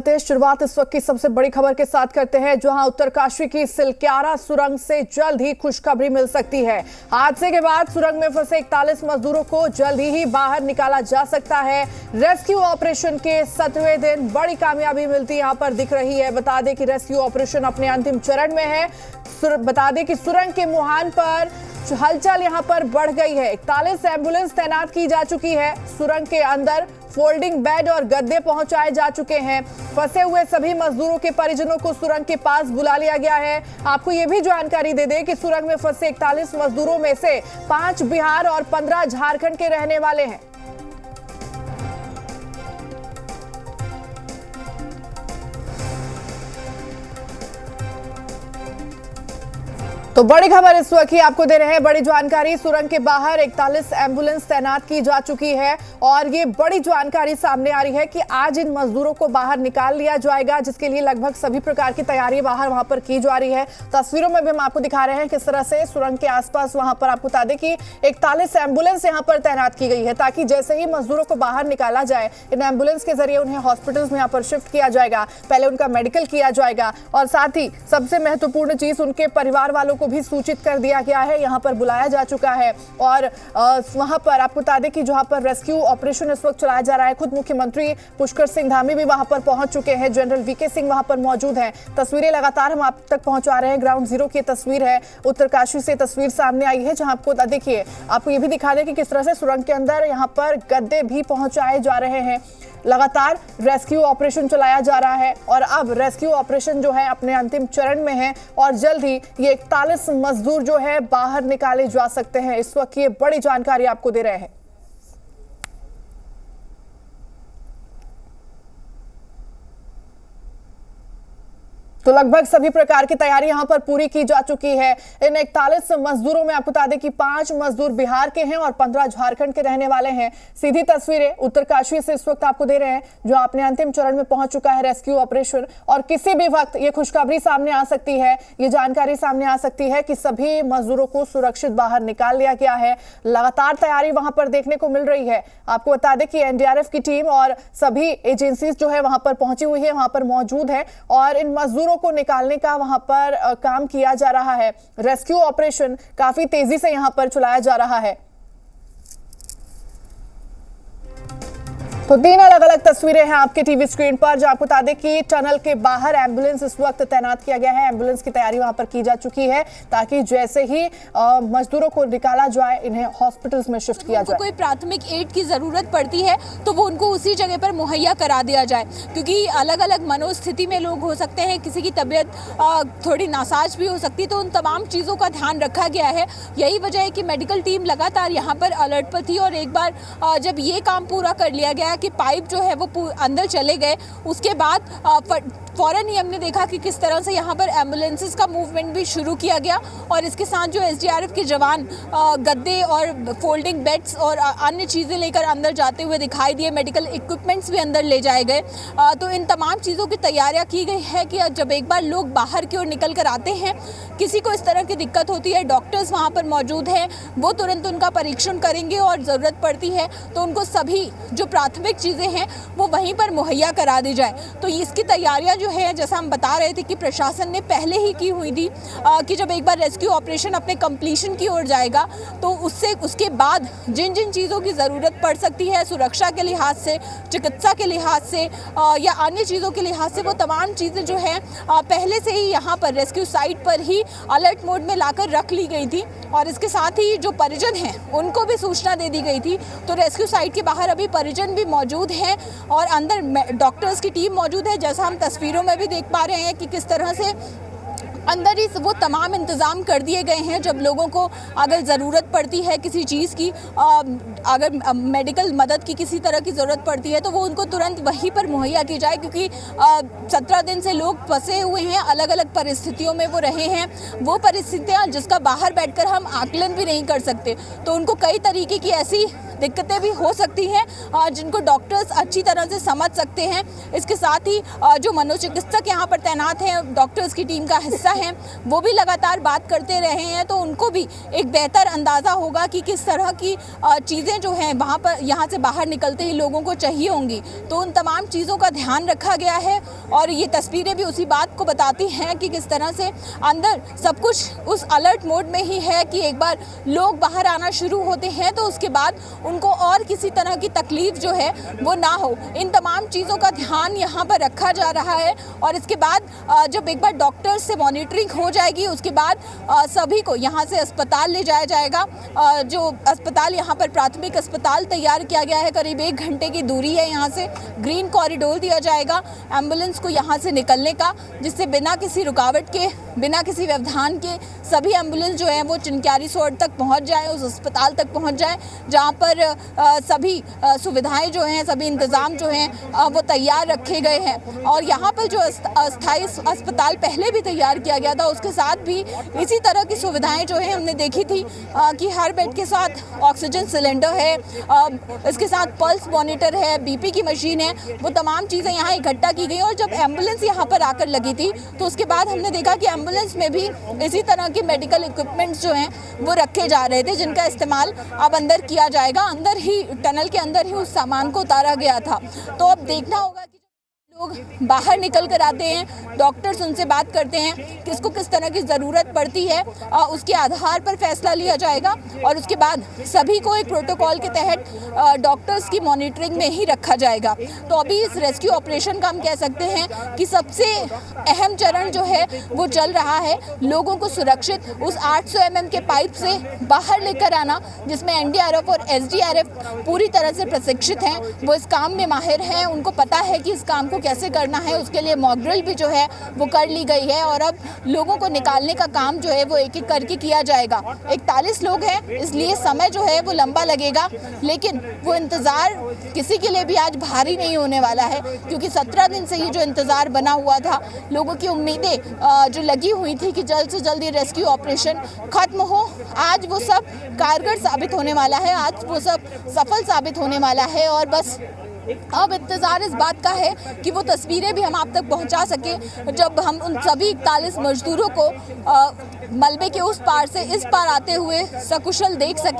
शुरुआत इस वक्त की सबसे बड़ी खबर के साथ करते हैं, जहां उत्तरकाशी की सिलक्यारा सुरंग से जल्द ही खुशखबरी मिल सकती है। हादसे के बाद सुरंग में फंसे 41 मजदूरों को जल्द ही बाहर निकाला जा सकता है। रेस्क्यू ऑपरेशन के 7वें दिन बड़ी कामयाबी मिलती यहां पर दिख रही है। बता दें कि रेस्क्यू ऑपरेशन अपने अंतिम चरण में है। बता दें कि सुरंग के मुहान पर हलचल यहां पर बढ़ गई है। 41 एम्बुलेंस तैनात की जा चुकी है। सुरंग के अंदर फोल्डिंग बेड और गद्दे पहुंचाए जा चुके हैं। फंसे हुए सभी मजदूरों के परिजनों को सुरंग के पास बुला लिया गया है। आपको यह भी जानकारी दे दें कि सुरंग में फंसे 41 मजदूरों में से 5 बिहार और 15 झारखंड के रहने वाले हैं। तो बड़ी खबर इस वक्त ही आपको दे रहे हैं, बड़ी जानकारी। सुरंग के बाहर 41 एम्बुलेंस तैनात की जा चुकी है और ये बड़ी जानकारी सामने आ रही है कि आज इन मजदूरों को बाहर निकाल लिया जाएगा, जिसके लिए लगभग सभी प्रकार की तैयारी बाहर वहां पर की जा रही है। तस्वीरों में भी हम आपको दिखा रहे हैं किस तरह से सुरंग के आसपास वहां पर आपको बता दें कि 41 एम्बुलेंस यहां पर तैनात की गई है, ताकि जैसे ही मजदूरों को बाहर निकाला जाए, इन एम्बुलेंस के जरिए उन्हें हॉस्पिटल्स में यहाँ पर शिफ्ट किया जाएगा। पहले उनका मेडिकल किया जाएगा और साथ ही सबसे महत्वपूर्ण चीज, उनके परिवार वालों को भी सूचित कर दिया गया है, यहां पर बुलाया जा चुका है। और वहां पर आपको बता दें कि जहां पर रेस्क्यू ऑपरेशन इस वक्त चलाया जा रहा है, खुद मुख्यमंत्री पुष्कर सिंह धामी भी वहां पर पहुंच चुके हैं। जनरल वीके सिंह वहां पर मौजूद हैं। तस्वीरें लगातार हम आप तक पहुंचा रहे हैं। ग्राउंड जीरो की तस्वीर है, उत्तरकाशी से तस्वीर सामने आई है, जहां आपको देखिए, आपको ये भी दिखा दें कि किस तरह से सुरंग के अंदर यहां पर गद्दे भी पहुंचाए जा रहे हैं। लगातार रेस्क्यू ऑपरेशन चलाया जा रहा है और अब रेस्क्यू ऑपरेशन जो है अपने अंतिम चरण में है और जल्द ही ये 41 मजदूर जो है बाहर निकाले जा सकते हैं। इस वक्त ये बड़ी जानकारी आपको दे रहे हैं। तो लगभग सभी प्रकार की तैयारी यहां पर पूरी की जा चुकी है। इन 41 मजदूरों में आपको बता दें कि 5 मजदूर बिहार के हैं और 15 झारखंड के रहने वाले हैं। सीधी तस्वीरें उत्तरकाशी से इस वक्त आपको दे रहे हैं, जो अपने अंतिम चरण में पहुंच चुका है रेस्क्यू ऑपरेशन। और किसी भी वक्त ये खुशखबरी सामने आ सकती है, ये जानकारी सामने आ सकती है कि सभी मजदूरों को सुरक्षित बाहर निकाल लिया गया है। लगातार तैयारी वहां पर देखने को मिल रही है। आपको बता दें कि एनडीआरएफ की टीम और सभी एजेंसीज जो है वहां पर पहुंची हुई है, वहां पर मौजूद है और इन मजदूरों को निकालने का वहां पर काम किया जा रहा है। रेस्क्यू ऑपरेशन काफी तेजी से यहां पर चलाया जा रहा है। तो 3 अलग अलग तस्वीरें हैं आपके टीवी स्क्रीन पर, जहां आपको बता दें कि टनल के बाहर एम्बुलेंस इस वक्त तैनात किया गया है। एम्बुलेंस की तैयारी वहां पर की जा चुकी है, ताकि जैसे ही मजदूरों को निकाला जाए, इन्हें हॉस्पिटल्स में शिफ्ट किया जाए। कोई प्राथमिक एड की जरूरत पड़ती है तो वो उनको उसी जगह पर मुहैया करा दिया जाए, क्योंकि अलग अलग मनोस्थिति में लोग हो सकते हैं, किसी की तबीयत थोड़ी नासाज भी हो सकती है, तो उन तमाम चीज़ों का ध्यान रखा गया है। यही वजह है कि मेडिकल टीम लगातार यहाँ पर अलर्ट पर थी और एक बार जब ये काम पूरा कर लिया गया कि पाइप जो है वो अंदर चले गए, उसके बाद फौरन ही हमने देखा कि किस तरह से यहाँ पर एम्बुलेंसेस का मूवमेंट भी शुरू किया गया और इसके साथ जो एसडीआरएफ के जवान गद्दे और फोल्डिंग बेड्स और अन्य चीज़ें लेकर अंदर जाते हुए दिखाई दिए। मेडिकल इक्विपमेंट्स भी अंदर ले जाए गए। तो इन तमाम चीज़ों की तैयारियाँ की गई है कि जब एक बार लोग बाहर की ओर निकल कर आते हैं, किसी को इस तरह की दिक्कत होती है, डॉक्टर्स वहाँ पर मौजूद हैं, वो तुरंत उनका परीक्षण करेंगे और ज़रूरत पड़ती है तो उनको सभी जो प्राथमिक चीज़ें हैं वो वहीं पर मुहैया करा दी जाए। तो इसकी तैयारियां जो है, जैसा हम बता रहे थे कि प्रशासन ने पहले ही की हुई थी कि जब एक बार रेस्क्यू ऑपरेशन अपने कंप्लीशन की ओर जाएगा तो उसके बाद जिन जिन चीज़ों की ज़रूरत पड़ सकती है, सुरक्षा के लिहाज से, चिकित्सा के लिहाज से या अन्य चीज़ों के लिहाज से, वो तमाम चीज़ें जो हैं पहले से ही यहाँ पर रेस्क्यू साइट पर ही अलर्ट मोड में लाकर रख ली गई थी और इसके साथ ही जो परिजन हैं उनको भी सूचना दे दी गई थी। तो रेस्क्यू साइट के बाहर अभी परिजन भी मौजूद हैं और अंदर डॉक्टर्स की टीम मौजूद है। जैसा हम तस्वीरों में भी देख पा रहे हैं कि किस तरह से अंदर ही वो तमाम इंतज़ाम कर दिए गए हैं। जब लोगों को अगर ज़रूरत पड़ती है किसी चीज़ की, अगर मेडिकल मदद की किसी तरह की ज़रूरत पड़ती है तो वो उनको तुरंत वहीं पर मुहैया की जाए, क्योंकि 17 दिन से लोग फंसे हुए हैं, अलग अलग परिस्थितियों में वो रहे हैं। वो परिस्थितियाँ जिसका बाहर बैठकर हम आकलन भी नहीं कर सकते, तो उनको कई तरीके की ऐसी दिक्कतें भी हो सकती हैं जिनको डॉक्टर्स अच्छी तरह से समझ सकते हैं। इसके साथ ही जो मनोचिकित्सक यहाँ पर तैनात हैं, डॉक्टर्स की टीम का हिस्सा कार्यकर्ता हैं वो भी लगातार बात करते रहे हैं, तो उनको भी एक बेहतर अंदाज़ा होगा कि किस तरह की चीज़ें जो हैं वहाँ पर यहाँ से बाहर निकलते ही लोगों को चाहिए होंगी। तो उन तमाम चीज़ों का ध्यान रखा गया है और ये तस्वीरें भी उसी बात को बताती हैं कि किस तरह से अंदर सब कुछ उस अलर्ट मोड में ही है कि एक बार लोग बाहर आना शुरू होते हैं तो उसके बाद उनको और किसी तरह की तकलीफ जो है वो ना हो। इन तमाम चीज़ों का ध्यान यहाँ पर रखा जा रहा है और इसके बाद जब एक बार डॉक्टर्स से मॉनिटरिंग हो जाएगी उसके बाद सभी को यहाँ से अस्पताल ले जाया जाएगा। जो अस्पताल यहाँ पर प्राथमिक अस्पताल तैयार किया गया है, करीब 1 घंटे की दूरी है यहाँ से। ग्रीन कॉरिडोर दिया जाएगा एम्बुलेंस को यहाँ से निकलने का, जिससे बिना किसी रुकावट के, बिना किसी व्यवधान के सभी एम्बुलेंस जो है वो चिनक्यारी सोड तक पहुँच जाए, उस अस्पताल तक पहुँच जाए जहाँ पर सभी सुविधाएं जो हैं, सभी इंतज़ाम जो हैं वो तैयार रखे गए हैं। और यहाँ पर जो अस्थायी अस्पताल पहले भी तैयार किया गया था उसके साथ भी इसी तरह की सुविधाएं जो है हमने देखी थी कि हर बेड के साथ ऑक्सीजन सिलेंडर है, इसके साथ पल्स मॉनिटर है, बीपी की मशीन है, वो तमाम चीज़ें यहाँ इकट्ठा की गई। और जब एम्बुलेंस यहाँ पर आकर लगी थी तो उसके बाद हमने देखा कि एम्बुलेंस में भी इसी तरह के मेडिकल इक्विपमेंट्स जो हैं वो रखे जा रहे थे, जिनका इस्तेमाल अब अंदर किया जाएगा। अंदर ही टनल के अंदर ही उस सामान को उतारा गया था। तो अब देखना होगा कि लोग बाहर निकल कर आते हैं, डॉक्टर्स उनसे बात करते हैं किसको किस तरह की ज़रूरत पड़ती है, उसके आधार पर फैसला लिया जाएगा और उसके बाद सभी को एक प्रोटोकॉल के तहत डॉक्टर्स की मॉनिटरिंग में ही रखा जाएगा। तो अभी इस रेस्क्यू ऑपरेशन का हम कह सकते हैं कि सबसे अहम चरण जो है वो चल रहा है, लोगों को सुरक्षित उस 800 mm के पाइप से बाहर लेकर आना, जिसमें NDRF और SDRF पूरी तरह से प्रशिक्षित हैं, वो इस काम में माहिर हैं, उनको पता है कि इस काम को कैसे करना है। उसके लिए मॉक ड्रिल भी जो है वो कर ली गई है और अब लोगों को निकालने का काम जो है वो एक एक करके किया जाएगा। 41 लोग हैं, इसलिए समय जो है वो लंबा लगेगा, लेकिन वो इंतज़ार किसी के लिए भी आज भारी नहीं होने वाला है, क्योंकि 17 दिन से ये जो इंतज़ार बना हुआ था, लोगों की उम्मीदें जो लगी हुई थी कि जल्द से जल्द ये रेस्क्यू ऑपरेशन ख़त्म हो, आज वो सब कारगर साबित होने वाला है, आज वो सब सफल साबित होने वाला है। और बस अब इंतज़ार इस बात का है कि वो तस्वीरें भी हम आप तक पहुंचा सकें, जब हम उन सभी 41 मजदूरों को मलबे के उस पार से इस पार आते हुए सकुशल देख सकें।